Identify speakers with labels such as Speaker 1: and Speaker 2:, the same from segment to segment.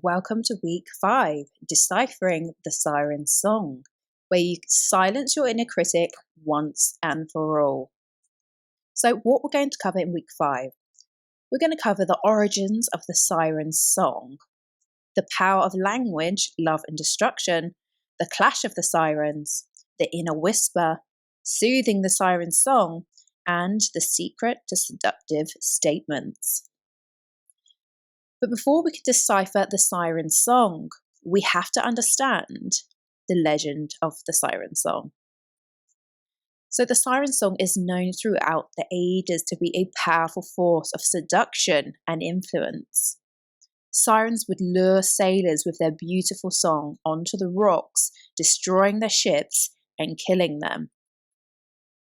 Speaker 1: Welcome to week 5, Deciphering the Sirens Song, where you silence your inner critic once and for all. So, what we're going to cover in week 5, we're going to cover the origins of the Sirens Song, the power of language, love and destruction, the clash of the sirens, the inner whisper, soothing the Sirens Song, and the secret to seductive statements. But before we can decipher the Siren Song, we have to understand the legend of the Siren Song. So the Siren Song is known throughout the ages to be a powerful force of seduction and influence. Sirens would lure sailors with their beautiful song onto the rocks, destroying their ships and killing them.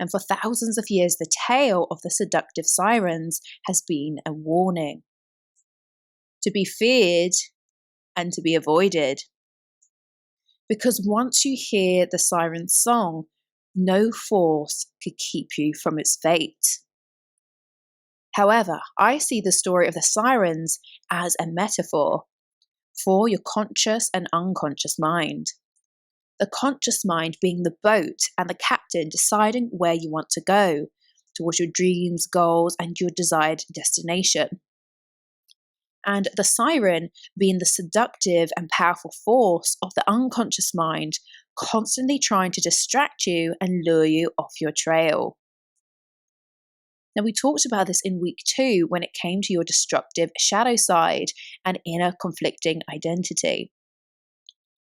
Speaker 1: And for thousands of years, the tale of the seductive sirens has been a warning. To be feared and to be avoided. Because once you hear the siren song, no force could keep you from its fate. However, I see the story of the sirens as a metaphor for your conscious and unconscious mind. The conscious mind being the boat and the captain deciding where you want to go towards your dreams, goals, and your desired destination. And the siren being the seductive and powerful force of the unconscious mind, constantly trying to distract you and lure you off your trail. Now, we talked about this in week 2 when it came to your destructive shadow side and inner conflicting identity.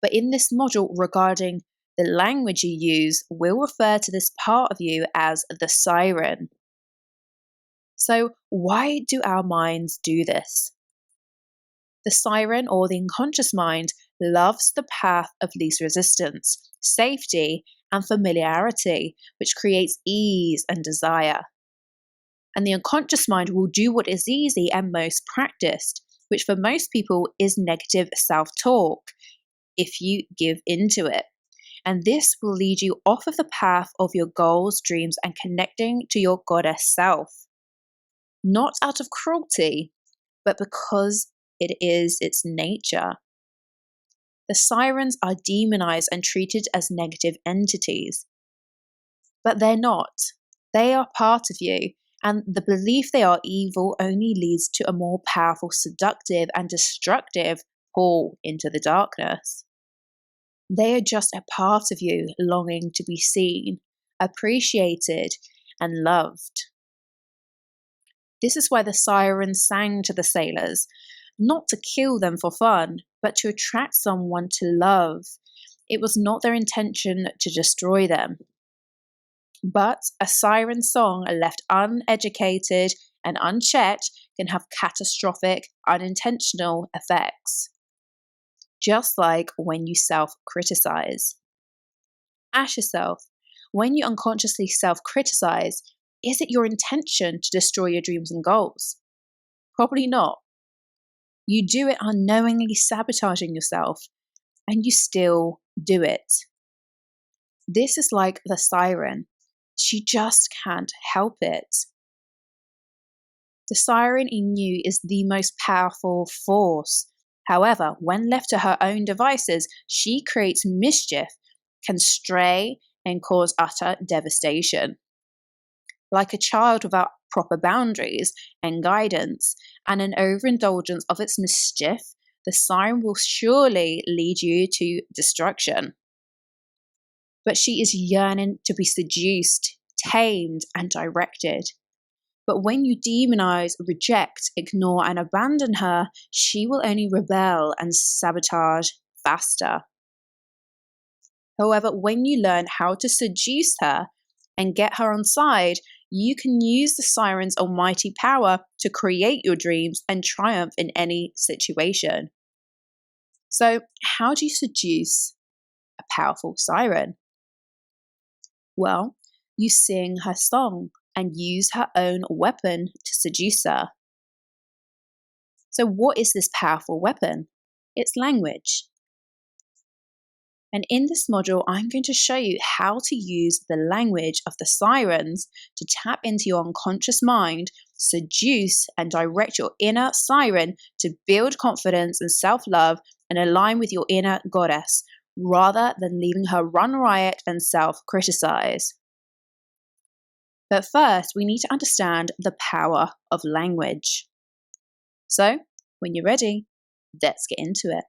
Speaker 1: But in this module regarding the language you use, we'll refer to this part of you as the siren. So, why do our minds do this? The siren, or the unconscious mind, loves the path of least resistance, safety, and familiarity, which creates ease and desire. And the unconscious mind will do what is easy and most practiced, which for most people is negative self-talk, if you give into it. And this will lead you off of the path of your goals, dreams, and connecting to your goddess self. Not out of cruelty, but because it is its nature. The sirens are demonized and treated as negative entities. But they're not. They are part of you, and the belief they are evil only leads to a more powerful, seductive, and destructive pull into the darkness. They are just a part of you longing to be seen, appreciated, and loved. This is why the sirens sang to the sailors, not to kill them for fun, but to attract someone to love. It was not their intention to destroy them. But a siren song left uneducated and unchecked can have catastrophic, unintentional effects. Just like when you self-criticize. Ask yourself, when you unconsciously self-criticize, is it your intention to destroy your dreams and goals? Probably not. You do it unknowingly sabotaging yourself, and you still do it. This is like the siren. She just can't help it. The siren in you is the most powerful force. However, when left to her own devices, she creates mischief, can stray, and cause utter devastation. Like a child without proper boundaries and guidance, and an overindulgence of its mischief, the siren will surely lead you to destruction. But she is yearning to be seduced, tamed, and directed. But when you demonize, reject, ignore, and abandon her, she will only rebel and sabotage faster. However, when you learn how to seduce her and get her on side, you can use the siren's almighty power to create your dreams and triumph in any situation. So, how do you seduce a powerful siren? Well, you sing her song and use her own weapon to seduce her. So, what is this powerful weapon? It's language. And in this module, I'm going to show you how to use the language of the sirens to tap into your unconscious mind seduce and direct your inner siren to build confidence and self-love and align with your inner goddess, rather than leaving her run riot and self-criticize. But first, we need to understand the power of language. So, when you're ready, let's get into it.